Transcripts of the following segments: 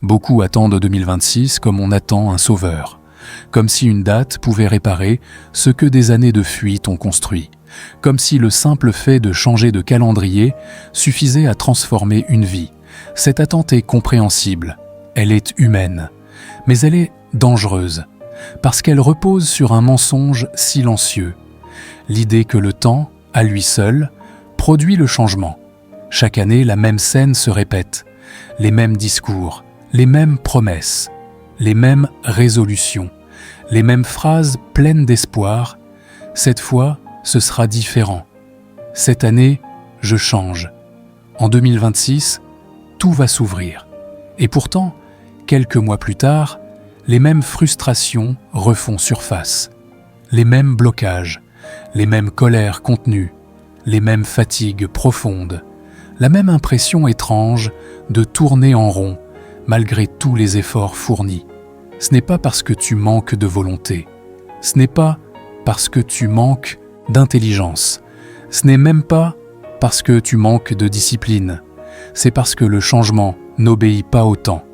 Beaucoup attendent 2026 comme on attend un sauveur, comme si une date pouvait réparer ce que des années de fuite ont construit, comme si le simple fait de changer de calendrier suffisait à transformer une vie. Cette attente est compréhensible, elle est humaine, mais elle est dangereuse, parce qu'elle repose sur un mensonge silencieux, l'idée que le temps, à lui seul, produit le changement. Chaque année, la même scène se répète, les mêmes discours, les mêmes promesses, les mêmes résolutions, les mêmes phrases pleines d'espoir. Cette fois, ce sera différent. Cette année, je change. En 2026, tout va s'ouvrir. Et pourtant, quelques mois plus tard, les mêmes frustrations refont surface, les mêmes blocages, les mêmes colères contenues, les mêmes fatigues profondes, la même impression étrange de tourner en rond malgré tous les efforts fournis. Ce n'est pas parce que tu manques de volonté, ce n'est pas parce que tu manques d'intelligence, ce n'est même pas parce que tu manques de discipline, c'est parce que le changement n'obéit pas au temps,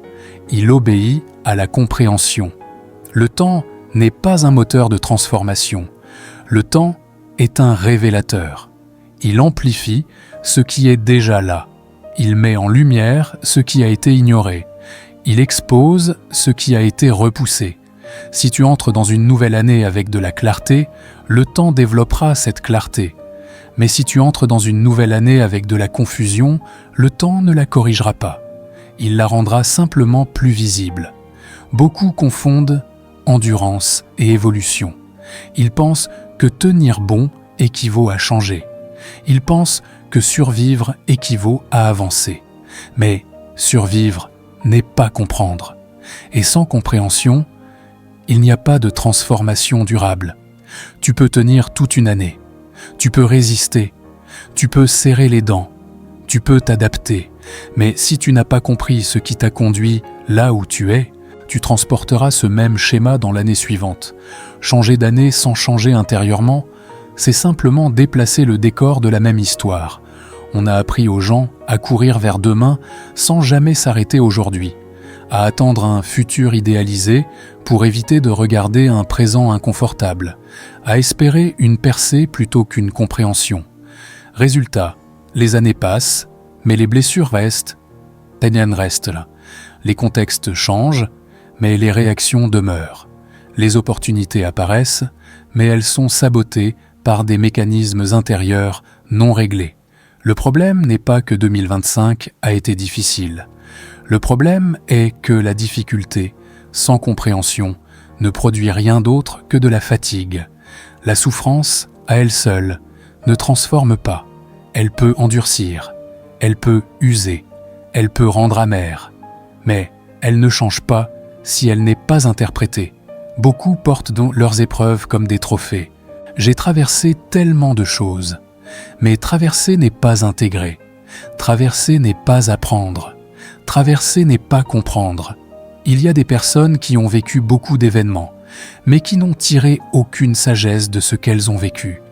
il obéit à la compréhension. Le temps n'est pas un moteur de transformation, le temps est un révélateur. Il amplifie ce qui est déjà là. Il met en lumière ce qui a été ignoré. Il expose ce qui a été repoussé. Si tu entres dans une nouvelle année avec de la clarté, le temps développera cette clarté. Mais si tu entres dans une nouvelle année avec de la confusion, le temps ne la corrigera pas. Il la rendra simplement plus visible. Beaucoup confondent endurance et évolution. Ils pensent que tenir bon équivaut à changer. Ils pensent que survivre équivaut à avancer. Mais survivre n'est pas comprendre. Et sans compréhension, il n'y a pas de transformation durable. Tu peux tenir toute une année. Tu peux résister. Tu peux serrer les dents. Tu peux t'adapter. Mais si tu n'as pas compris ce qui t'a conduit là où tu es, tu transporteras ce même schéma dans l'année suivante. Changer d'année sans changer intérieurement, c'est simplement déplacer le décor de la même histoire. On a appris aux gens à courir vers demain sans jamais s'arrêter aujourd'hui, à attendre un futur idéalisé pour éviter de regarder un présent inconfortable, à espérer une percée plutôt qu'une compréhension. Résultat, les années passent, mais les blessures restent. Tanyan reste là. Les contextes changent, mais les réactions demeurent. Les opportunités apparaissent, mais elles sont sabotées par des mécanismes intérieurs non réglés. Le problème n'est pas que 2025 a été difficile. Le problème est que la difficulté, sans compréhension, ne produit rien d'autre que de la fatigue. La souffrance, à elle seule, ne transforme pas. Elle peut endurcir, elle peut user, elle peut rendre amère. Mais elle ne change pas si elle n'est pas interprétée. Beaucoup portent donc leurs épreuves comme des trophées. J'ai traversé tellement de choses. Mais traverser n'est pas intégrer. Traverser n'est pas apprendre. Traverser n'est pas comprendre. Il y a des personnes qui ont vécu beaucoup d'événements, mais qui n'ont tiré aucune sagesse de ce qu'elles ont vécu.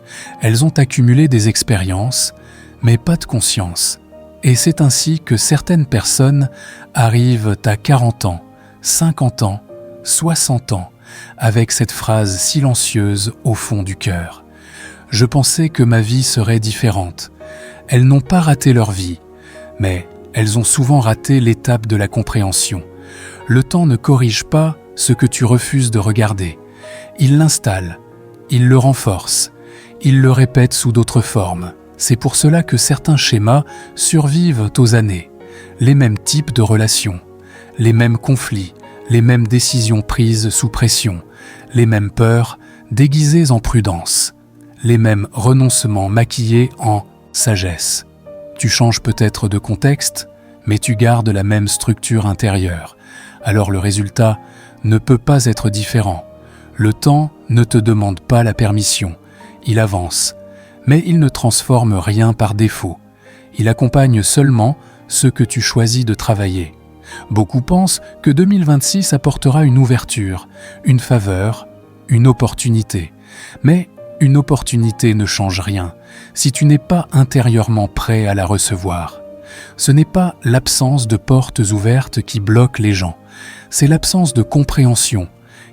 Elles ont accumulé des expériences, mais pas de conscience. Et c'est ainsi que certaines personnes arrivent à 40 ans, 50 ans, 60 ans, avec cette phrase silencieuse au fond du cœur. Je pensais que ma vie serait différente. Elles n'ont pas raté leur vie, mais elles ont souvent raté l'étape de la compréhension. Le temps ne corrige pas ce que tu refuses de regarder. Il l'installe, il le renforce, il le répète sous d'autres formes. C'est pour cela que certains schémas survivent aux années. Les mêmes types de relations, les mêmes conflits, les mêmes décisions prises sous pression, les mêmes peurs déguisées en prudence, les mêmes renoncements maquillés en sagesse. Tu changes peut-être de contexte, mais tu gardes la même structure intérieure. Alors le résultat ne peut pas être différent. Le temps ne te demande pas la permission. Il avance, mais il ne transforme rien par défaut. Il accompagne seulement ce que tu choisis de travailler. Beaucoup pensent que 2026 apportera une ouverture, une faveur, une opportunité. Mais une opportunité ne change rien si tu n'es pas intérieurement prêt à la recevoir. Ce n'est pas l'absence de portes ouvertes qui bloque les gens, c'est l'absence de compréhension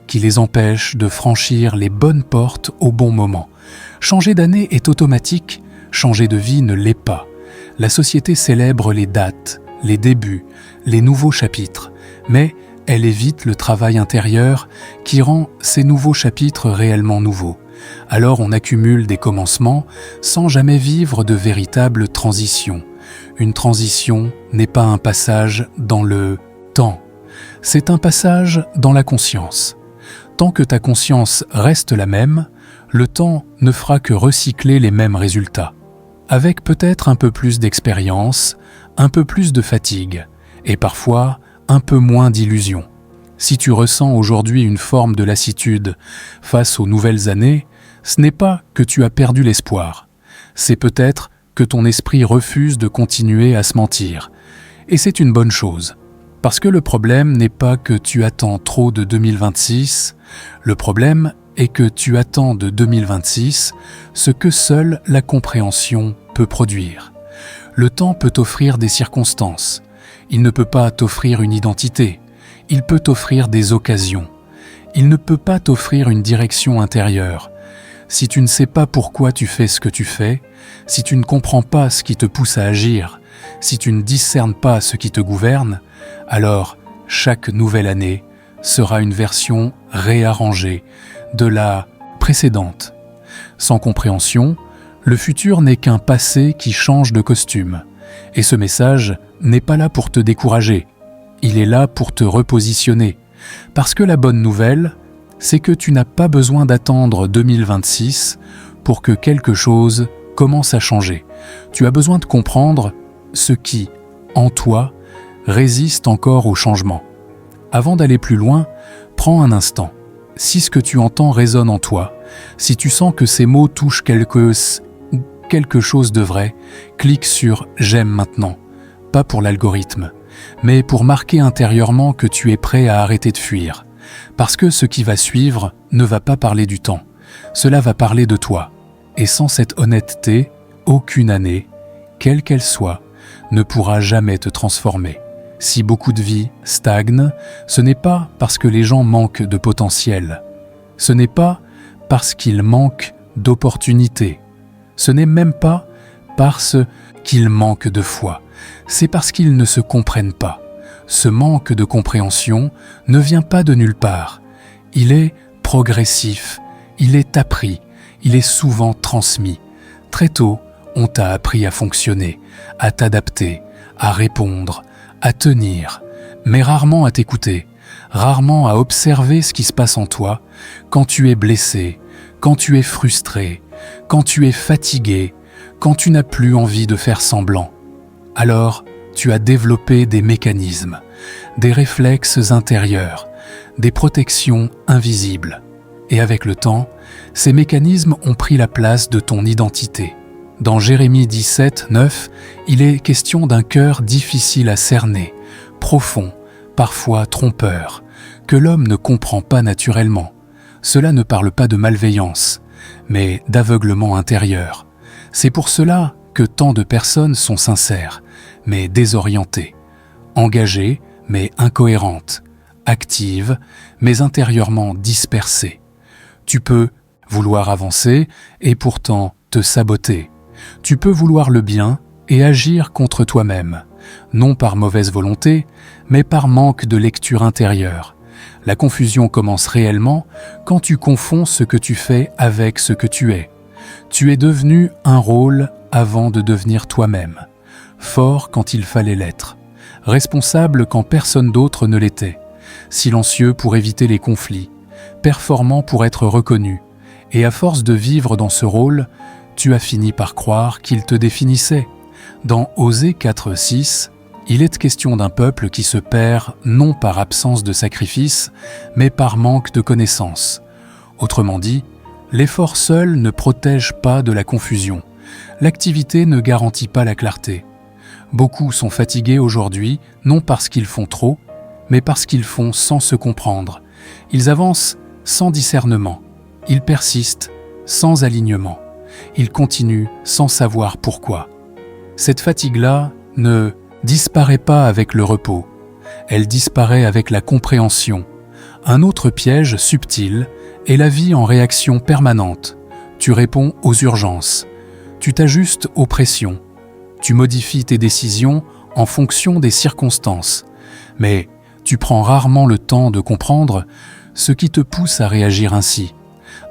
qui les empêche de franchir les bonnes portes au bon moment. Changer d'année est automatique, changer de vie ne l'est pas. La société célèbre les dates, les débuts, les nouveaux chapitres, mais elle évite le travail intérieur qui rend ces nouveaux chapitres réellement nouveaux. Alors on accumule des commencements sans jamais vivre de véritables transitions. Une transition n'est pas un passage dans le temps, c'est un passage dans la conscience. Tant que ta conscience reste la même, le temps ne fera que recycler les mêmes résultats, avec peut-être un peu plus d'expérience, un peu plus de fatigue, et parfois un peu moins d'illusion. Si tu ressens aujourd'hui une forme de lassitude face aux nouvelles années, ce n'est pas que tu as perdu l'espoir, c'est peut-être que ton esprit refuse de continuer à se mentir. Et c'est une bonne chose, parce que le problème n'est pas que tu attends trop de 2026, le problème est que tu attends de 2026 ce que seule la compréhension peut produire. Le temps peut t'offrir des circonstances, il ne peut pas t'offrir une identité, il peut t'offrir des occasions, il ne peut pas t'offrir une direction intérieure. Si tu ne sais pas pourquoi tu fais ce que tu fais, si tu ne comprends pas ce qui te pousse à agir, si tu ne discernes pas ce qui te gouverne, alors chaque nouvelle année sera une version réarrangée de la précédente. Sans compréhension, le futur n'est qu'un passé qui change de costume. Et ce message n'est pas là pour te décourager, il est là pour te repositionner. Parce que la bonne nouvelle, c'est que tu n'as pas besoin d'attendre 2026 pour que quelque chose commence à changer. Tu as besoin de comprendre ce qui, en toi, résiste encore au changement. Avant d'aller plus loin, prends un instant. Si ce que tu entends résonne en toi, si tu sens que ces mots touchent quelque chose de vrai, clique sur « J'aime maintenant », pas pour l'algorithme, mais pour marquer intérieurement que tu es prêt à arrêter de fuir. Parce que ce qui va suivre ne va pas parler du temps, cela va parler de toi. Et sans cette honnêteté, aucune année, quelle qu'elle soit, ne pourra jamais te transformer. Si beaucoup de vies stagnent, ce n'est pas parce que les gens manquent de potentiel. Ce n'est pas parce qu'ils manquent d'opportunités. Ce n'est même pas parce qu'ils manquent de foi. C'est parce qu'ils ne se comprennent pas. Ce manque de compréhension ne vient pas de nulle part. Il est progressif, il est appris, il est souvent transmis. Très tôt, on t'a appris à fonctionner, à t'adapter, à répondre, à tenir, mais rarement à t'écouter, rarement à observer ce qui se passe en toi quand tu es blessé, quand tu es frustré, quand tu es fatigué, quand tu n'as plus envie de faire semblant. Alors, tu as développé des mécanismes, des réflexes intérieurs, des protections invisibles. Et avec le temps, ces mécanismes ont pris la place de ton identité. Dans Jérémie 17, 9, il est question d'un cœur difficile à cerner, profond, parfois trompeur, que l'homme ne comprend pas naturellement. Cela ne parle pas de malveillance, mais d'aveuglement intérieur. C'est pour cela que tant de personnes sont sincères, mais désorientées, engagées, mais incohérentes, actives, mais intérieurement dispersées. Tu peux vouloir avancer et pourtant te saboter. Tu peux vouloir le bien et agir contre toi-même, non par mauvaise volonté, mais par manque de lecture intérieure. La confusion commence réellement quand tu confonds ce que tu fais avec ce que tu es. Tu es devenu un rôle avant de devenir toi-même, fort quand il fallait l'être, responsable quand personne d'autre ne l'était, silencieux pour éviter les conflits, performant pour être reconnu, et à force de vivre dans ce rôle, tu as fini par croire qu'il te définissait. Dans Osée 4:6, il est question d'un peuple qui se perd non par absence de sacrifice, mais par manque de connaissances. Autrement dit, l'effort seul ne protège pas de la confusion. L'activité ne garantit pas la clarté. Beaucoup sont fatigués aujourd'hui, non parce qu'ils font trop, mais parce qu'ils font sans se comprendre. Ils avancent sans discernement. Ils persistent sans alignement. Ils continuent sans savoir pourquoi. Cette fatigue-là ne disparaît pas avec le repos, elle disparaît avec la compréhension. Un autre piège subtil est la vie en réaction permanente. Tu réponds aux urgences, tu t'ajustes aux pressions, tu modifies tes décisions en fonction des circonstances, mais tu prends rarement le temps de comprendre ce qui te pousse à réagir ainsi.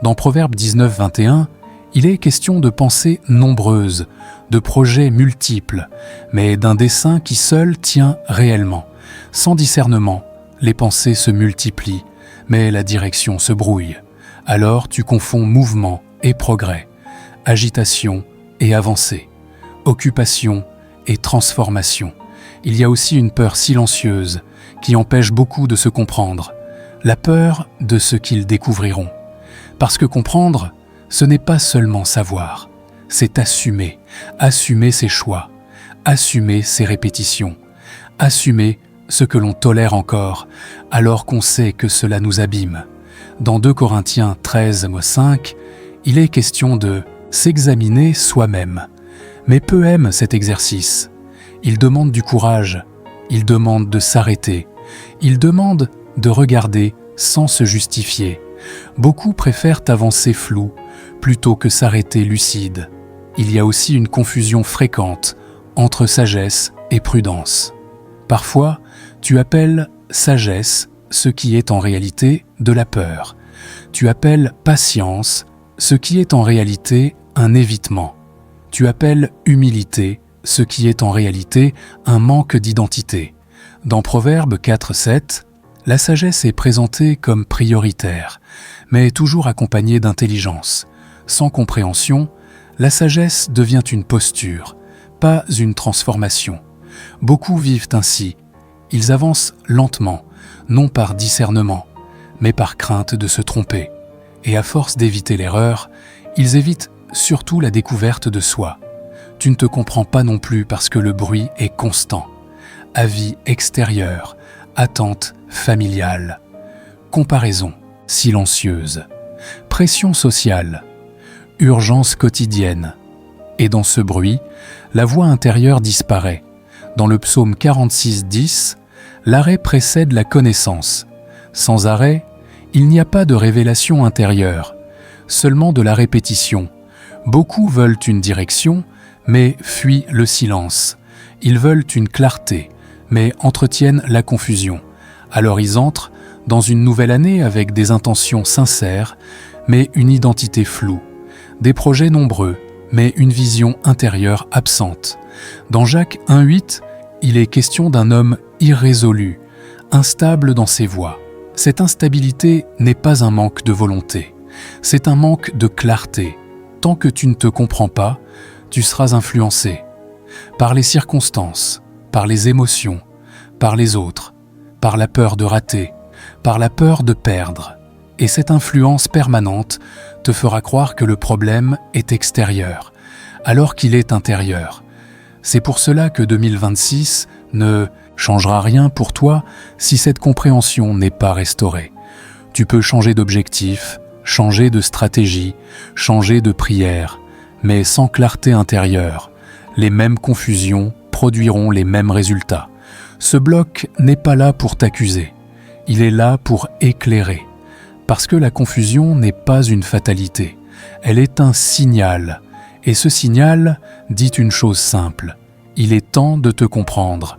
Dans Proverbe 19, 21, il est question de pensées nombreuses, de projets multiples, mais d'un dessein qui seul tient réellement. Sans discernement, les pensées se multiplient, mais la direction se brouille. Alors tu confonds mouvement et progrès, agitation et avancée, occupation et transformation. Il y a aussi une peur silencieuse qui empêche beaucoup de se comprendre, la peur de ce qu'ils découvriront. Parce que comprendre, ce n'est pas seulement savoir, c'est assumer, assumer ses choix, assumer ses répétitions, assumer ce que l'on tolère encore, alors qu'on sait que cela nous abîme. Dans 2 Corinthiens 13, 5, il est question de s'examiner soi-même. Mais peu aiment cet exercice. Il demande du courage, il demande de s'arrêter, il demande de regarder sans se justifier. Beaucoup préfèrent avancer flou plutôt que s'arrêter lucide. Il y a aussi une confusion fréquente entre sagesse et prudence. Parfois, tu appelles sagesse ce qui est en réalité de la peur. Tu appelles patience ce qui est en réalité un évitement. Tu appelles humilité ce qui est en réalité un manque d'identité. Dans Proverbe 4, 7, la sagesse est présentée comme prioritaire, mais toujours accompagnée d'intelligence. Sans compréhension, la sagesse devient une posture, pas une transformation. Beaucoup vivent ainsi. Ils avancent lentement, non par discernement, mais par crainte de se tromper. Et à force d'éviter l'erreur, ils évitent surtout la découverte de soi. Tu ne te comprends pas non plus parce que le bruit est constant. Avis extérieur, attente familiale, comparaison silencieuse, pression sociale, urgence quotidienne. Et dans ce bruit, la voix intérieure disparaît. Dans le psaume 46, 10, l'arrêt précède la connaissance. Sans arrêt, il n'y a pas de révélation intérieure, seulement de la répétition. Beaucoup veulent une direction, mais fuient le silence. Ils veulent une clarté, mais entretiennent la confusion. Alors ils entrent dans une nouvelle année avec des intentions sincères, mais une identité floue. Des projets nombreux, mais une vision intérieure absente. Dans Jacques 1,8, il est question d'un homme irrésolu, instable dans ses voies. Cette instabilité n'est pas un manque de volonté, c'est un manque de clarté. Tant que tu ne te comprends pas, tu seras influencé par les circonstances, par les émotions, par les autres, par la peur de rater, par la peur de perdre. Et cette influence permanente te fera croire que le problème est extérieur, alors qu'il est intérieur. C'est pour cela que 2026 ne changera rien pour toi si cette compréhension n'est pas restaurée. Tu peux changer d'objectif, changer de stratégie, changer de prière, mais sans clarté intérieure, les mêmes confusions produiront les mêmes résultats. Ce bloc n'est pas là pour t'accuser, il est là pour éclairer. Parce que la confusion n'est pas une fatalité, elle est un signal. Et ce signal dit une chose simple, il est temps de te comprendre.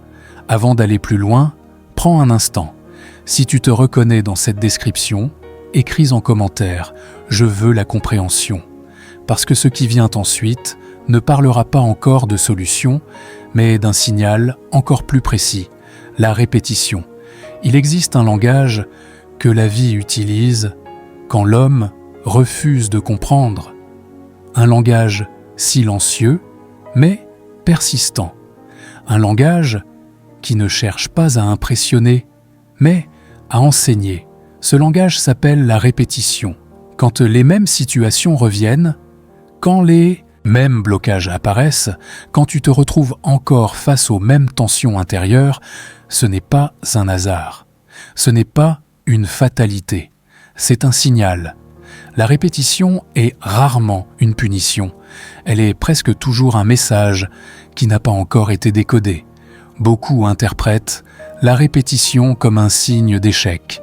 Avant d'aller plus loin, prends un instant. Si tu te reconnais dans cette description, écris en commentaire « Je veux la compréhension ». Parce que ce qui vient ensuite ne parlera pas encore de solution, mais d'un signal encore plus précis, la répétition. Il existe un langage que la vie utilise quand l'homme refuse de comprendre. Un langage silencieux, mais persistant. Un langage qui ne cherche pas à impressionner, mais à enseigner. Ce langage s'appelle la répétition. Quand les mêmes situations reviennent, quand les mêmes blocages apparaissent, quand tu te retrouves encore face aux mêmes tensions intérieures, ce n'est pas un hasard. Ce n'est pas une fatalité. C'est un signal. La répétition est rarement une punition. Elle est presque toujours un message qui n'a pas encore été décodé. Beaucoup interprètent la répétition comme un signe d'échec.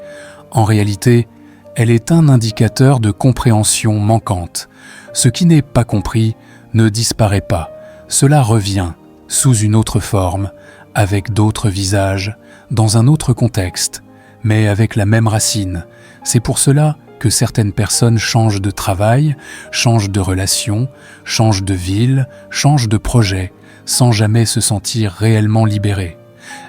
En réalité, elle est un indicateur de compréhension manquante. Ce qui n'est pas compris ne disparaît pas. Cela revient sous une autre forme, avec d'autres visages, dans un autre contexte, mais avec la même racine. C'est pour cela que certaines personnes changent de travail, changent de relation, changent de ville, changent de projet, sans jamais se sentir réellement libérées.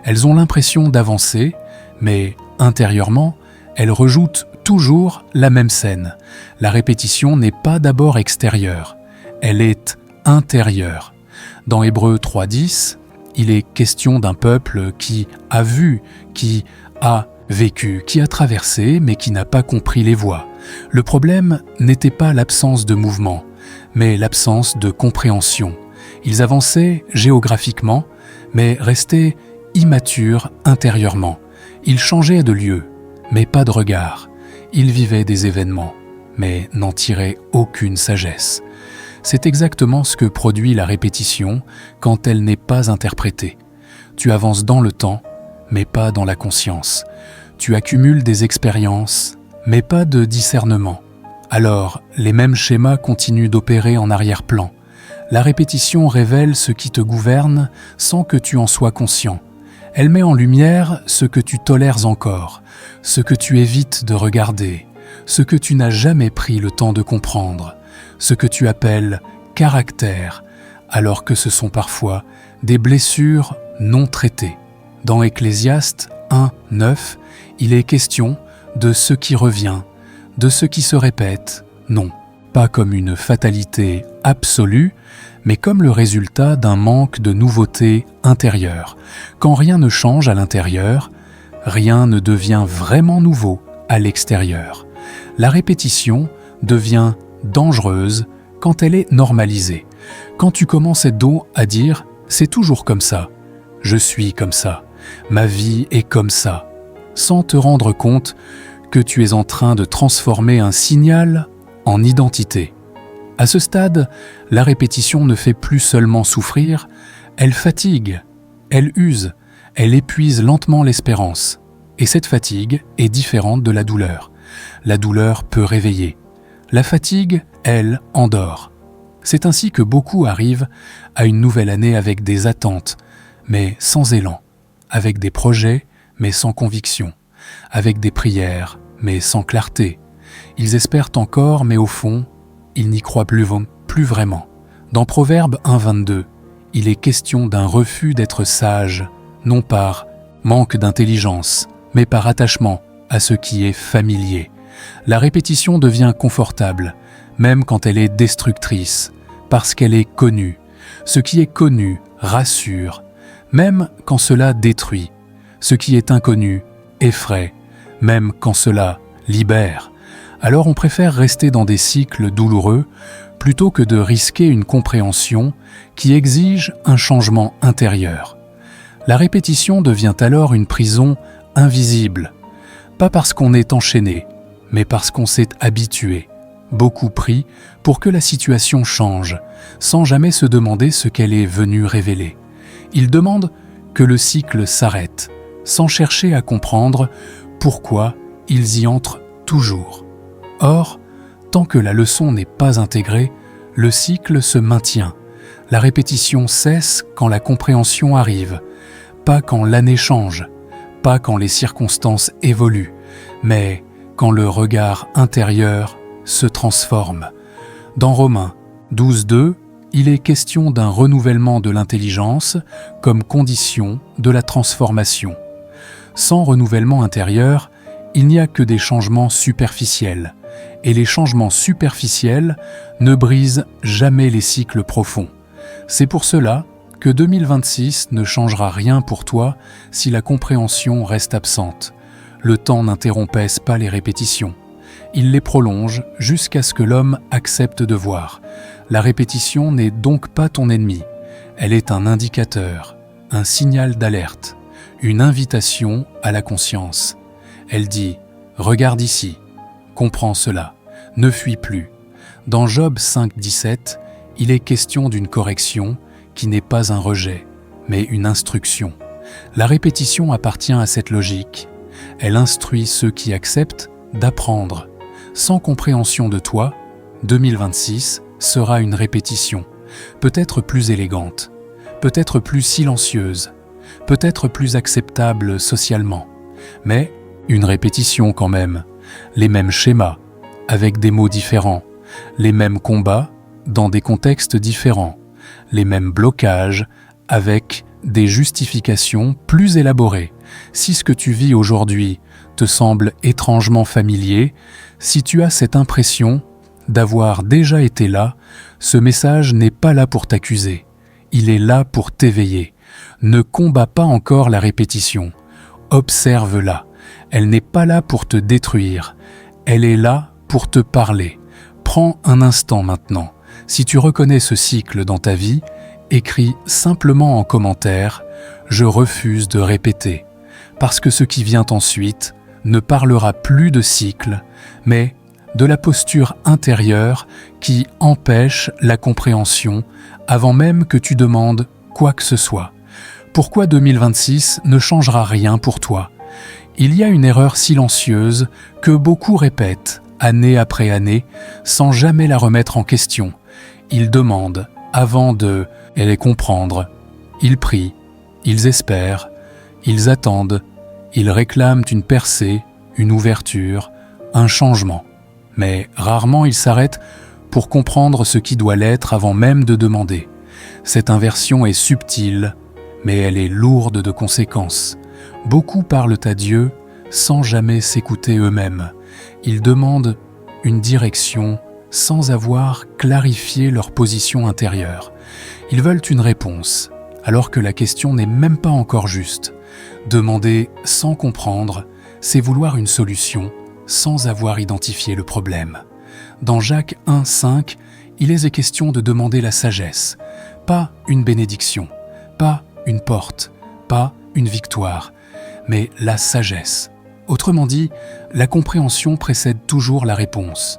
Elles ont l'impression d'avancer, mais intérieurement, elles rejouent toujours la même scène. La répétition n'est pas d'abord extérieure, elle est intérieure. Dans Hébreux 3.10, il est question d'un peuple qui a vu, qui a vécu, qui a traversé, mais qui n'a pas compris les voies. Le problème n'était pas l'absence de mouvement, mais l'absence de compréhension. Ils avançaient géographiquement, mais restaient immatures intérieurement. Ils changeaient de lieu, mais pas de regard. Ils vivaient des événements, mais n'en tiraient aucune sagesse. C'est exactement ce que produit la répétition quand elle n'est pas interprétée. Tu avances dans le temps, mais pas dans la conscience. Tu accumules des expériences, mais pas de discernement. Alors, les mêmes schémas continuent d'opérer en arrière-plan. La répétition révèle ce qui te gouverne sans que tu en sois conscient. Elle met en lumière ce que tu tolères encore, ce que tu évites de regarder, ce que tu n'as jamais pris le temps de comprendre, ce que tu appelles caractère, alors que ce sont parfois des blessures non traitées. Dans Ecclésiaste 1.9, il est question de ce qui revient, de ce qui se répète, non, pas comme une fatalité absolue, mais comme le résultat d'un manque de nouveauté intérieure. Quand rien ne change à l'intérieur, rien ne devient vraiment nouveau à l'extérieur. La répétition devient dangereuse quand elle est normalisée. Quand tu commences à dire « c'est toujours comme ça »,« je suis comme ça »,« ma vie est comme ça », sans te rendre compte que tu es en train de transformer un signal en identité. À ce stade, la répétition ne fait plus seulement souffrir, elle fatigue, elle use, elle épuise lentement l'espérance. Et cette fatigue est différente de la douleur. La douleur peut réveiller. La fatigue, elle, endort. C'est ainsi que beaucoup arrivent à une nouvelle année avec des attentes, mais sans élan, avec des projets, mais sans conviction, avec des prières, mais sans clarté. Ils espèrent encore, mais au fond, ils n'y croient plus vraiment. Dans Proverbe 1.22, il est question d'un refus d'être sage, non par manque d'intelligence, mais par attachement à ce qui est familier. La répétition devient confortable, même quand elle est destructrice, parce qu'elle est connue. Ce qui est connu rassure, même quand cela détruit. Ce qui est inconnu effraie, même quand cela libère. Alors on préfère rester dans des cycles douloureux plutôt que de risquer une compréhension qui exige un changement intérieur. La répétition devient alors une prison invisible, pas parce qu'on est enchaîné, mais parce qu'on s'est habitué, beaucoup pris pour que la situation change, sans jamais se demander ce qu'elle est venue révéler. Ils demandent que le cycle s'arrête, sans chercher à comprendre pourquoi ils y entrent toujours. Or, tant que la leçon n'est pas intégrée, le cycle se maintient. La répétition cesse quand la compréhension arrive, pas quand l'année change, pas quand les circonstances évoluent, mais quand le regard intérieur se transforme. Dans Romains 12.2, il est question d'un renouvellement de l'intelligence comme condition de la transformation. Sans renouvellement intérieur, il n'y a que des changements superficiels, et les changements superficiels ne brisent jamais les cycles profonds. C'est pour cela que 2026 ne changera rien pour toi si la compréhension reste absente. Le temps n'interrompesse pas les répétitions. Il les prolonge jusqu'à ce que l'homme accepte de voir. La répétition n'est donc pas ton ennemi. Elle est un indicateur, un signal d'alerte, une invitation à la conscience. Elle dit « Regarde ici, comprends cela, ne fuis plus ». Dans Job 5.17, il est question d'une correction qui n'est pas un rejet, mais une instruction. La répétition appartient à cette logique. Elle instruit ceux qui acceptent d'apprendre. Sans compréhension de toi, 2026 sera une répétition, peut-être plus élégante, peut-être plus silencieuse, peut-être plus acceptable socialement, mais une répétition quand même, les mêmes schémas, avec des mots différents, les mêmes combats dans des contextes différents, les mêmes blocages avec des justifications plus élaborées. Si ce que tu vis aujourd'hui te semble étrangement familier, si tu as cette impression d'avoir déjà été là, ce message n'est pas là pour t'accuser, il est là pour t'éveiller. Ne combats pas encore la répétition, observe-la. Elle n'est pas là pour te détruire, elle est là pour te parler. Prends un instant maintenant. Si tu reconnais ce cycle dans ta vie, écris simplement en commentaire « Je refuse de répéter », parce que ce qui vient ensuite ne parlera plus de cycle, mais de la posture intérieure qui empêche la compréhension avant même que tu demandes quoi que ce soit. Pourquoi 2026 ne changera rien pour toi? Il y a une erreur silencieuse que beaucoup répètent, année après année, sans jamais la remettre en question. Ils demandent, avant de les comprendre. Ils prient, ils espèrent, ils attendent, ils réclament une percée, une ouverture, un changement. Mais rarement ils s'arrêtent pour comprendre ce qui doit l'être avant même de demander. Cette inversion est subtile, mais elle est lourde de conséquences. Beaucoup parlent à Dieu sans jamais s'écouter eux-mêmes. Ils demandent une direction sans avoir clarifié leur position intérieure. Ils veulent une réponse, alors que la question n'est même pas encore juste. Demander sans comprendre, c'est vouloir une solution sans avoir identifié le problème. Dans Jacques 1,5, il est question de demander la sagesse, pas une bénédiction, pas une porte, pas une victoire, mais la sagesse. Autrement dit, la compréhension précède toujours la réponse.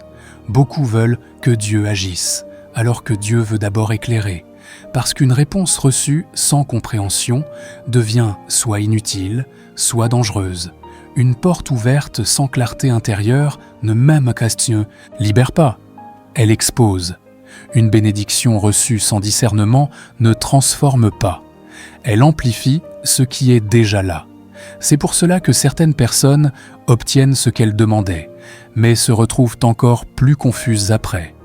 Beaucoup veulent que Dieu agisse, alors que Dieu veut d'abord éclairer, parce qu'une réponse reçue sans compréhension devient soit inutile, soit dangereuse. Une porte ouverte sans clarté intérieure ne même question libère pas, elle expose. Une bénédiction reçue sans discernement ne transforme pas, elle amplifie ce qui est déjà là. C'est pour cela que certaines personnes obtiennent ce qu'elles demandaient, mais se retrouvent encore plus confuses après.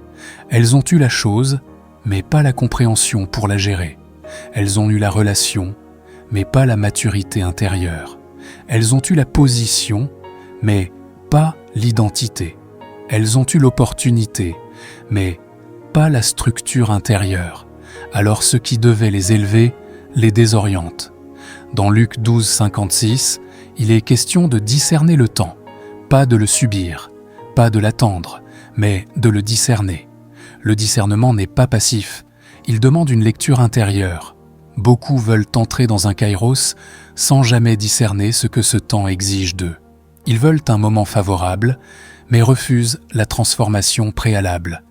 Elles ont eu la chose, mais pas la compréhension pour la gérer. Elles ont eu la relation, mais pas la maturité intérieure. Elles ont eu la position, mais pas l'identité. Elles ont eu l'opportunité, mais pas la structure intérieure. Alors ce qui devait les élever les désoriente. Dans Luc 12, 56, il est question de discerner le temps, pas de le subir, pas de l'attendre, mais de le discerner. Le discernement n'est pas passif, il demande une lecture intérieure. Beaucoup veulent entrer dans un kairos sans jamais discerner ce que ce temps exige d'eux. Ils veulent un moment favorable, mais refusent la transformation préalable.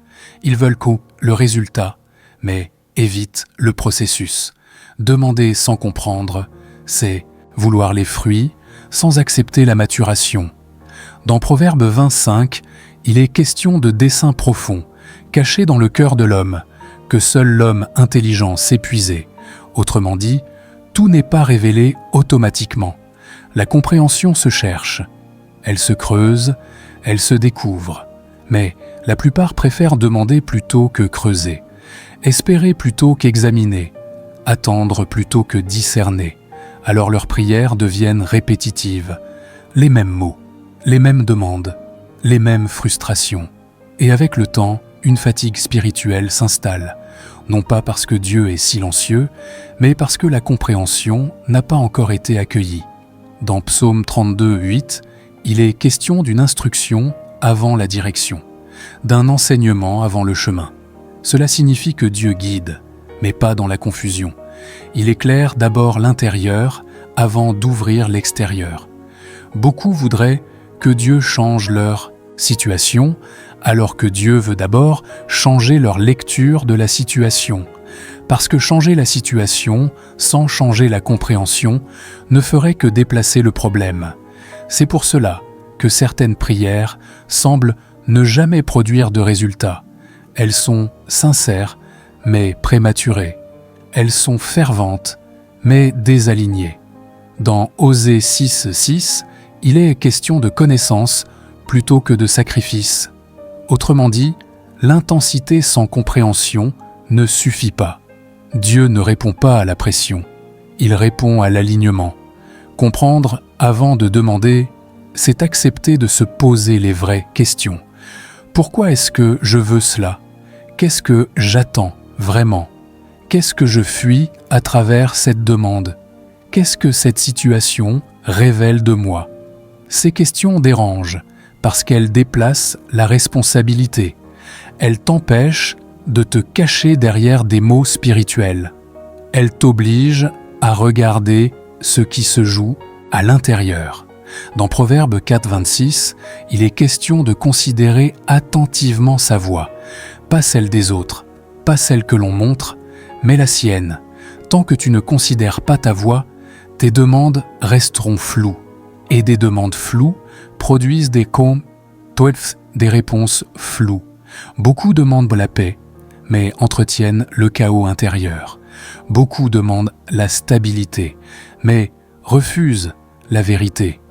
Ils veulent le résultat, mais évitent le processus. Demander sans comprendre, c'est vouloir les fruits sans accepter la maturation. Dans Proverbe 25, il est question de desseins profonds, cachés dans le cœur de l'homme, que seul l'homme intelligent sait puiser. Autrement dit, tout n'est pas révélé automatiquement. La compréhension se cherche, elle se creuse, elle se découvre. Mais la plupart préfèrent demander plutôt que creuser, espérer plutôt qu'examiner, attendre plutôt que discerner. Alors leurs prières deviennent répétitives. Les mêmes mots, les mêmes demandes, les mêmes frustrations. Et avec le temps, une fatigue spirituelle s'installe, non pas parce que Dieu est silencieux, mais parce que la compréhension n'a pas encore été accueillie. Dans Psaume 32, 8, il est question d'une instruction avant la direction, d'un enseignement avant le chemin. Cela signifie que Dieu guide, mais pas dans la confusion. Il éclaire d'abord l'intérieur avant d'ouvrir l'extérieur. Beaucoup voudraient que Dieu change leur situation, alors que Dieu veut d'abord changer leur lecture de la situation. parce que changer la situation sans changer la compréhension ne ferait que déplacer le problème. C'est pour cela que certaines prières semblent ne jamais produire de résultat. Elles sont sincères, mais prématurées. Elles sont ferventes, mais désalignées. Dans Osée 6:6, il est question de connaissance plutôt que de sacrifice. Autrement dit, l'intensité sans compréhension ne suffit pas. Dieu ne répond pas à la pression, il répond à l'alignement. Comprendre avant de demander, c'est accepter de se poser les vraies questions. Pourquoi est-ce que je veux cela? Qu'est-ce que j'attends vraiment? Qu'est-ce que je fuis à travers cette demande? Qu'est-ce que cette situation révèle de moi? Ces questions dérangent parce qu'elles déplacent la responsabilité. Elles t'empêchent de te cacher derrière des mots spirituels. Elles t'obligent à regarder ce qui se joue à l'intérieur. Dans Proverbe 4:26, il est question de considérer attentivement sa voix, pas celle des autres, pas celle que l'on montre, mais la sienne. Tant que tu ne considères pas ta voix, tes demandes resteront floues. Et des demandes floues produisent des réponses floues. Beaucoup demandent la paix, mais entretiennent le chaos intérieur. Beaucoup demandent la stabilité, mais refusent la vérité.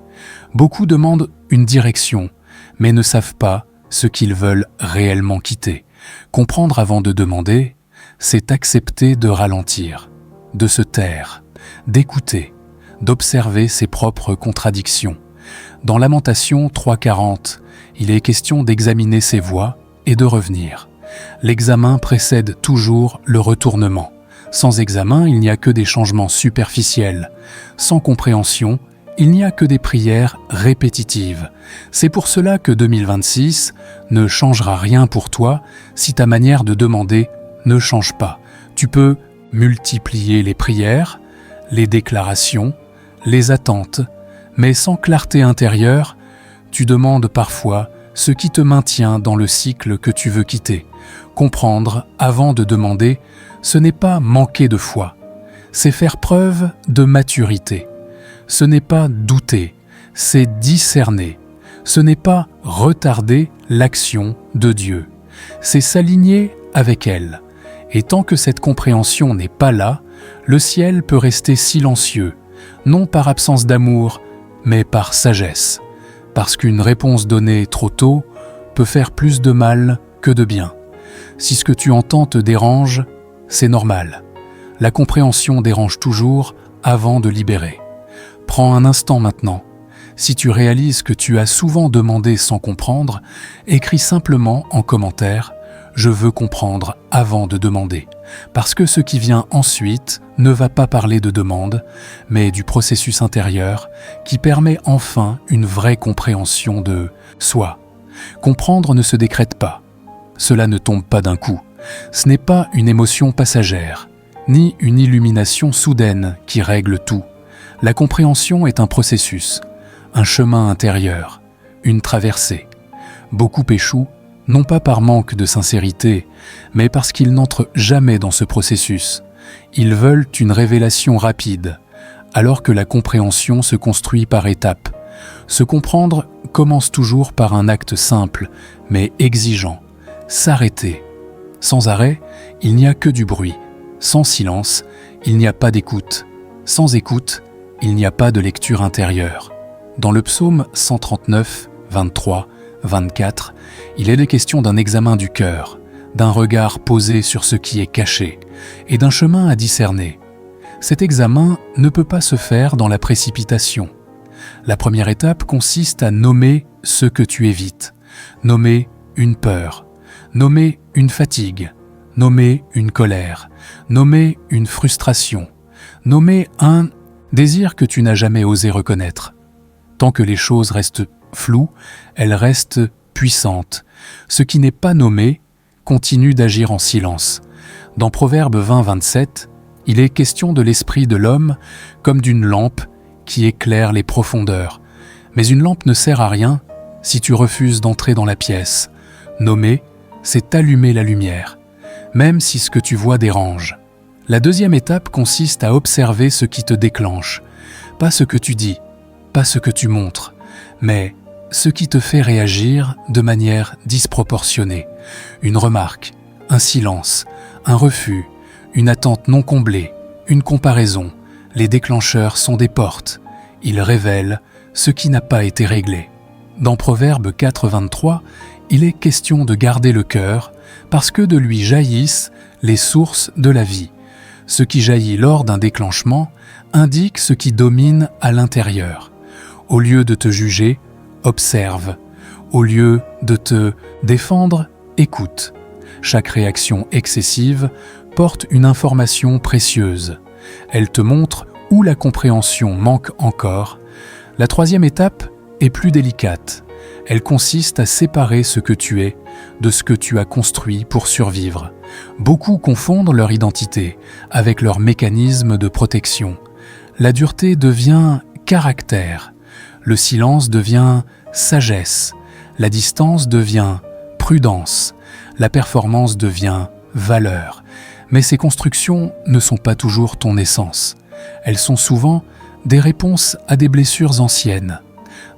Beaucoup demandent une direction, mais ne savent pas ce qu'ils veulent réellement quitter. Comprendre avant de demander, c'est accepter de ralentir, de se taire, d'écouter, d'observer ses propres contradictions. Dans Lamentation 3:40, il est question d'examiner ses voies et de revenir. L'examen précède toujours le retournement. Sans examen, il n'y a que des changements superficiels. Sans compréhension, il n'y a que des prières répétitives. C'est pour cela que 2026 ne changera rien pour toi si ta manière de demander ne change pas. Tu peux multiplier les prières, les déclarations, les attentes, mais sans clarté intérieure, tu demandes parfois ce qui te maintient dans le cycle que tu veux quitter. Comprendre avant de demander, ce n'est pas manquer de foi, c'est faire preuve de maturité. Ce n'est pas douter, c'est discerner. Ce n'est pas retarder l'action de Dieu, c'est s'aligner avec elle. Et tant que cette compréhension n'est pas là, le ciel peut rester silencieux, non par absence d'amour, mais par sagesse. Parce qu'une réponse donnée trop tôt peut faire plus de mal que de bien. Si ce que tu entends te dérange, c'est normal. La compréhension dérange toujours avant de libérer. Prends un instant maintenant. Si tu réalises que tu as souvent demandé sans comprendre, écris simplement en commentaire « Je veux comprendre avant de demander ». Parce que ce qui vient ensuite ne va pas parler de demande, mais du processus intérieur qui permet enfin une vraie compréhension de soi. Comprendre ne se décrète pas. Cela ne tombe pas d'un coup. Ce n'est pas une émotion passagère, ni une illumination soudaine qui règle tout. La compréhension est un processus, un chemin intérieur, une traversée. Beaucoup échouent, non pas par manque de sincérité, mais parce qu'ils n'entrent jamais dans ce processus. Ils veulent une révélation rapide, alors que la compréhension se construit par étapes. Se comprendre commence toujours par un acte simple, mais exigeant. S'arrêter. Sans arrêt, il n'y a que du bruit. Sans silence, il n'y a pas d'écoute. Sans écoute, il n'y a pas de lecture intérieure. Dans le psaume 139, 23, 24, il est question d'un examen du cœur, d'un regard posé sur ce qui est caché et d'un chemin à discerner. Cet examen ne peut pas se faire dans la précipitation. La première étape consiste à nommer ce que tu évites, nommer une peur, nommer une fatigue, nommer une colère, nommer une frustration, nommer un désir que tu n'as jamais osé reconnaître. Tant que les choses restent floues, elles restent puissantes. Ce qui n'est pas nommé continue d'agir en silence. Dans Proverbe 20, 27, il est question de l'esprit de l'homme comme d'une lampe qui éclaire les profondeurs. Mais une lampe ne sert à rien si tu refuses d'entrer dans la pièce. Nommer, c'est allumer la lumière, même si ce que tu vois dérange. La deuxième étape consiste à observer ce qui te déclenche, pas ce que tu dis, pas ce que tu montres, mais ce qui te fait réagir de manière disproportionnée. Une remarque, un silence, un refus, une attente non comblée, une comparaison. Les déclencheurs sont des portes. Ils révèlent ce qui n'a pas été réglé. Dans Proverbe 4,23, il est question de garder le cœur parce que de lui jaillissent les sources de la vie. Ce qui jaillit lors d'un déclenchement indique ce qui domine à l'intérieur. Au lieu de te juger, observe. Au lieu de te défendre, écoute. Chaque réaction excessive porte une information précieuse. Elle te montre où la compréhension manque encore. La troisième étape est plus délicate. Elle consiste à séparer ce que tu es de ce que tu as construit pour survivre. Beaucoup confondent leur identité avec leur mécanisme de protection. La dureté devient caractère. Le silence devient sagesse. La distance devient prudence. La performance devient valeur. Mais ces constructions ne sont pas toujours ton essence. Elles sont souvent des réponses à des blessures anciennes.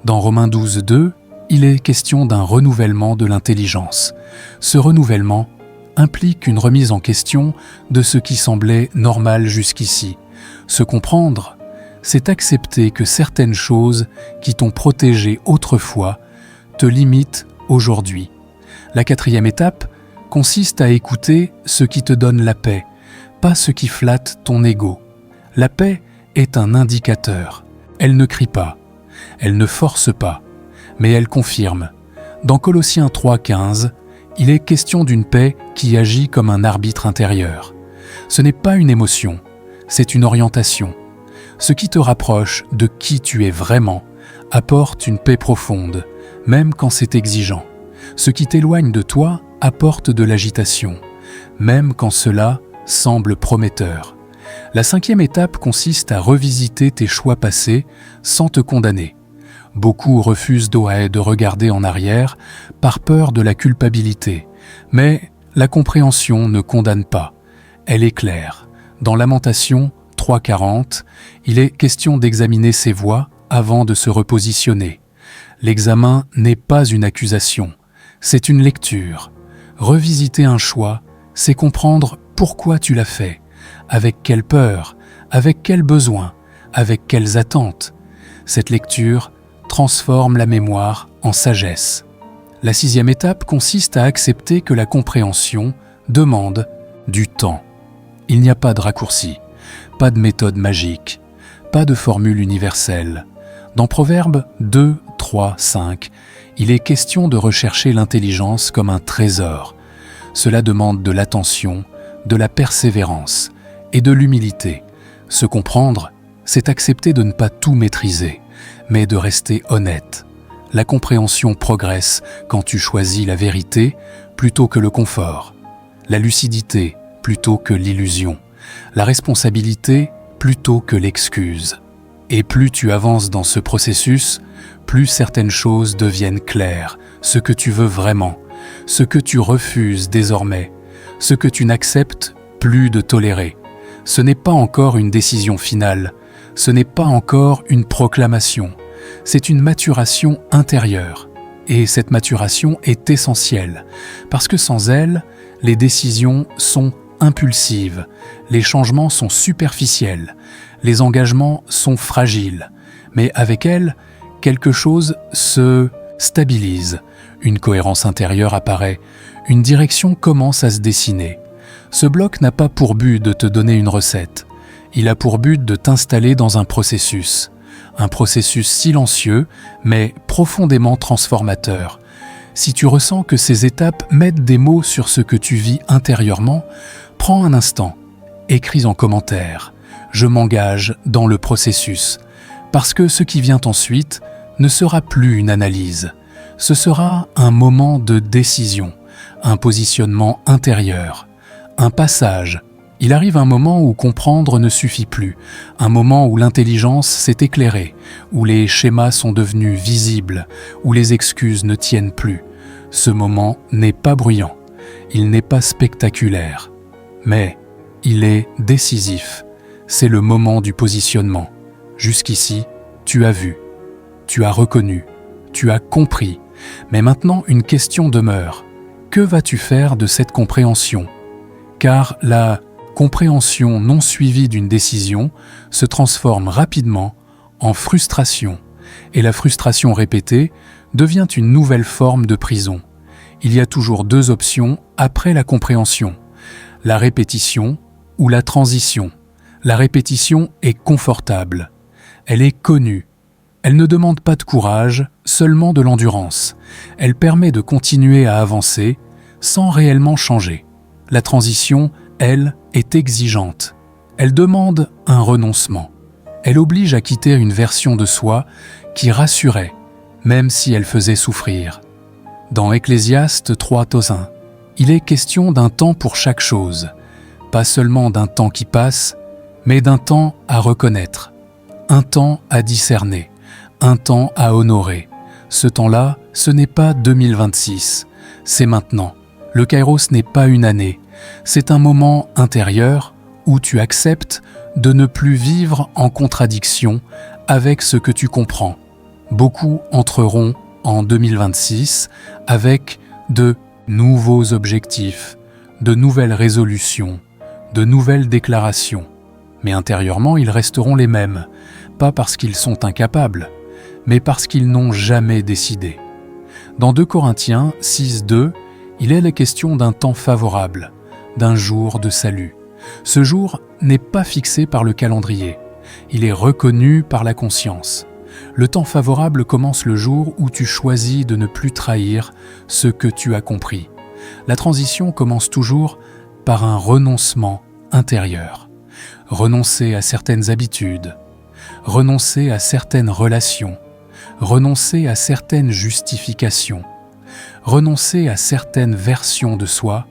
Dans Romains 12,2, il est question d'un renouvellement de l'intelligence. Ce renouvellement implique une remise en question de ce qui semblait normal jusqu'ici. Se comprendre, c'est accepter que certaines choses qui t'ont protégé autrefois te limitent aujourd'hui. La quatrième étape consiste à écouter ce qui te donne la paix, pas ce qui flatte ton ego. La paix est un indicateur. Elle ne crie pas, elle ne force pas, mais elle confirme. Dans Colossiens 3,15, il est question d'une paix qui agit comme un arbitre intérieur. Ce n'est pas une émotion, c'est une orientation. Ce qui te rapproche de qui tu es vraiment apporte une paix profonde, même quand c'est exigeant. Ce qui t'éloigne de toi apporte de l'agitation, même quand cela semble prometteur. La cinquième étape consiste à revisiter tes choix passés sans te condamner. Beaucoup refusent de regarder en arrière par peur de la culpabilité, mais la compréhension ne condamne pas, elle éclaire. Dans Lamentations 3,40, il est question d'examiner ses voies avant de se repositionner. L'examen n'est pas une accusation, c'est une lecture. Revisiter un choix, c'est comprendre pourquoi tu l'as fait, avec quelle peur, avec quel besoin, avec quelles attentes. Cette lecture transforme la mémoire en sagesse. La sixième étape consiste à accepter que la compréhension demande du temps. Il n'y a pas de raccourci, pas de méthode magique, pas de formule universelle. Dans Proverbes 2, 3, 5, il est question de rechercher l'intelligence comme un trésor. Cela demande de l'attention, de la persévérance et de l'humilité. Se comprendre, c'est accepter de ne pas tout maîtriser, mais de rester honnête. La compréhension progresse quand tu choisis la vérité plutôt que le confort, la lucidité plutôt que l'illusion, la responsabilité plutôt que l'excuse. Et plus tu avances dans ce processus, plus certaines choses deviennent claires, ce que tu veux vraiment, ce que tu refuses désormais, ce que tu n'acceptes plus de tolérer. Ce n'est pas encore une décision finale, ce n'est pas encore une proclamation, c'est une maturation intérieure. Et cette maturation est essentielle, parce que sans elle, les décisions sont impulsives, les changements sont superficiels, les engagements sont fragiles, mais avec elle, quelque chose se stabilise, une cohérence intérieure apparaît, une direction commence à se dessiner. Ce bloc n'a pas pour but de te donner une recette, il a pour but de t'installer dans un processus silencieux mais profondément transformateur. Si tu ressens que ces étapes mettent des mots sur ce que tu vis intérieurement, prends un instant, écris en commentaire. Je m'engage dans le processus, parce que ce qui vient ensuite ne sera plus une analyse. Ce sera un moment de décision, un positionnement intérieur, un passage. Il arrive un moment où comprendre ne suffit plus, un moment où l'intelligence s'est éclairée, où les schémas sont devenus visibles, où les excuses ne tiennent plus. Ce moment n'est pas bruyant, il n'est pas spectaculaire, mais il est décisif. C'est le moment du positionnement. Jusqu'ici, tu as vu, tu as reconnu, tu as compris. Mais maintenant, une question demeure. Que vas-tu faire de cette compréhension ? Car la compréhension non suivie d'une décision se transforme rapidement en frustration. Et la frustration répétée devient une nouvelle forme de prison. Il y a toujours deux options après la compréhension. La répétition ou la transition. La répétition est confortable. Elle est connue. Elle ne demande pas de courage, seulement de l'endurance. Elle permet de continuer à avancer sans réellement changer. La transition, elle, est exigeante. Elle demande un renoncement. Elle oblige à quitter une version de soi qui rassurait, même si elle faisait souffrir. Dans Ecclésiaste 3:1, il est question d'un temps pour chaque chose, pas seulement d'un temps qui passe, mais d'un temps à reconnaître, un temps à discerner, un temps à honorer. Ce temps-là, ce n'est pas 2026, c'est maintenant. Le Kairos n'est pas une année, c'est un moment intérieur où tu acceptes de ne plus vivre en contradiction avec ce que tu comprends. Beaucoup entreront en 2026 avec de nouveaux objectifs, de nouvelles résolutions, de nouvelles déclarations. Mais intérieurement, ils resteront les mêmes, pas parce qu'ils sont incapables, mais parce qu'ils n'ont jamais décidé. Dans 2 Corinthiens 6:2, il est la question d'un temps favorable, d'un jour de salut. Ce jour n'est pas fixé par le calendrier, il est reconnu par la conscience. Le temps favorable commence le jour où tu choisis de ne plus trahir ce que tu as compris. La transition commence toujours par un renoncement intérieur. Renoncer à certaines habitudes, renoncer à certaines relations, renoncer à certaines justifications, renoncer à certaines versions de soi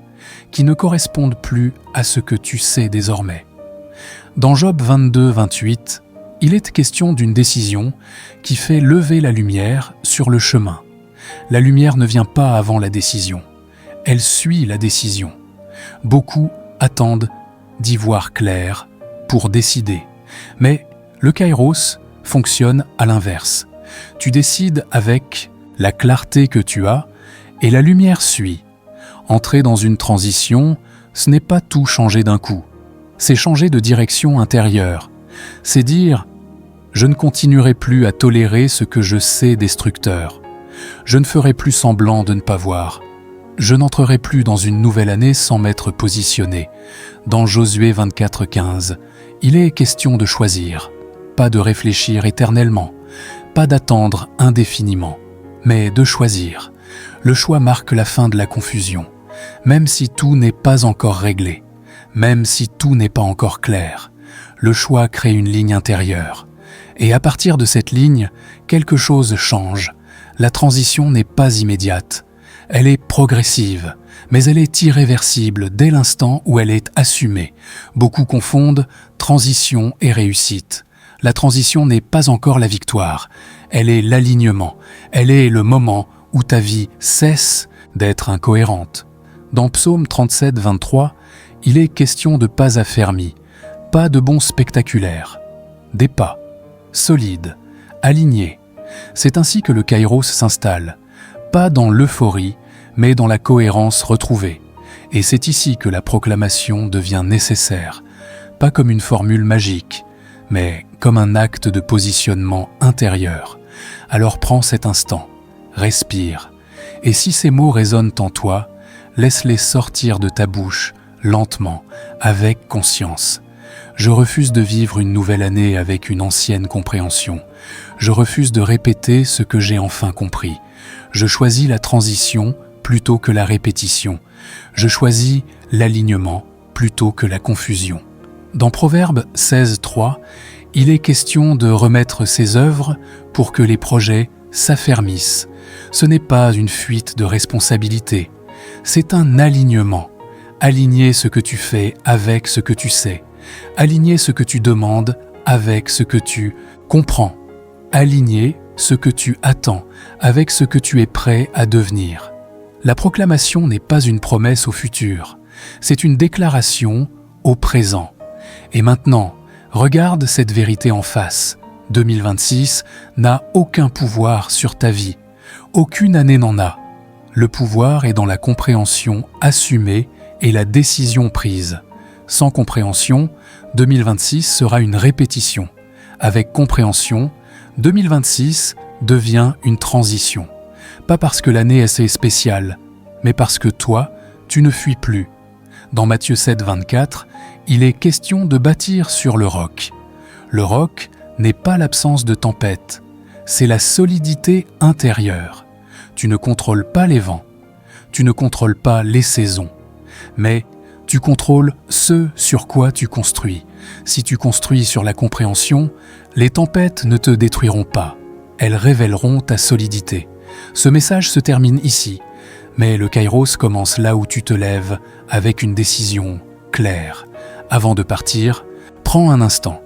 qui ne correspondent plus à ce que tu sais désormais. Dans Job 22:28, il est question d'une décision qui fait lever la lumière sur le chemin. La lumière ne vient pas avant la décision, elle suit la décision. Beaucoup attendent d'y voir clair pour décider. Mais le Kairos fonctionne à l'inverse. Tu décides avec la clarté que tu as et la lumière suit. Entrer dans une transition, ce n'est pas tout changer d'un coup. C'est changer de direction intérieure. C'est dire « Je ne continuerai plus à tolérer ce que je sais destructeur. Je ne ferai plus semblant de ne pas voir. Je n'entrerai plus dans une nouvelle année sans m'être positionné. » Dans Josué 24:15, il est question de choisir, pas de réfléchir éternellement, pas d'attendre indéfiniment, mais de choisir. Le choix marque la fin de la confusion, même si tout n'est pas encore réglé, même si tout n'est pas encore clair. Le choix crée une ligne intérieure. Et à partir de cette ligne, quelque chose change. La transition n'est pas immédiate. Elle est progressive, mais elle est irréversible dès l'instant où elle est assumée. Beaucoup confondent transition et réussite. La transition n'est pas encore la victoire. Elle est l'alignement. Elle est le moment où ta vie cesse d'être incohérente. Dans Psaume 37:23, il est question de pas affermis, pas de bons spectaculaires, des pas, solides, alignés. C'est ainsi que le Kairos s'installe, pas dans l'euphorie, mais dans la cohérence retrouvée. Et c'est ici que la proclamation devient nécessaire, pas comme une formule magique, mais comme un acte de positionnement intérieur. Alors prends cet instant, respire, et si ces mots résonnent en toi, laisse-les sortir de ta bouche, lentement, avec conscience. Je refuse de vivre une nouvelle année avec une ancienne compréhension. Je refuse de répéter ce que j'ai enfin compris. Je choisis la transition plutôt que la répétition. Je choisis l'alignement plutôt que la confusion. Dans Proverbe 16:3, il est question de remettre ses œuvres pour que les projets s'affermissent. Ce n'est pas une fuite de responsabilité, c'est un alignement. Aligner ce que tu fais avec ce que tu sais. Aligner ce que tu demandes avec ce que tu comprends. Aligner ce que tu attends avec ce que tu es prêt à devenir. La proclamation n'est pas une promesse au futur, c'est une déclaration au présent. Et maintenant, regarde cette vérité en face. 2026 n'a aucun pouvoir sur ta vie. Aucune année n'en a. Le pouvoir est dans la compréhension assumée et la décision prise. Sans compréhension, 2026 sera une répétition. Avec compréhension, 2026 devient une transition. Pas parce que l'année est assez spéciale, mais parce que toi, tu ne fuis plus. Dans Matthieu 7, 24, il est question de bâtir sur le roc. Le roc n'est pas l'absence de tempête, c'est la solidité intérieure. Tu ne contrôles pas les vents, tu ne contrôles pas les saisons, mais tu contrôles ce sur quoi tu construis. Si tu construis sur la compréhension, les tempêtes ne te détruiront pas, elles révéleront ta solidité. Ce message se termine ici, mais le Kairos commence là où tu te lèves avec une décision claire. Avant de partir, prends un instant.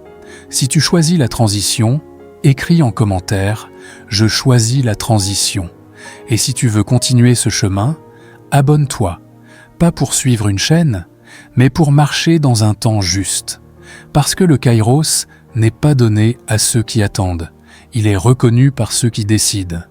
Si tu choisis la transition, écris en commentaire « Je choisis la transition ». Et si tu veux continuer ce chemin, abonne-toi. Pas pour suivre une chaîne, mais pour marcher dans un temps juste. Parce que le Kairos n'est pas donné à ceux qui attendent. Il est reconnu par ceux qui décident.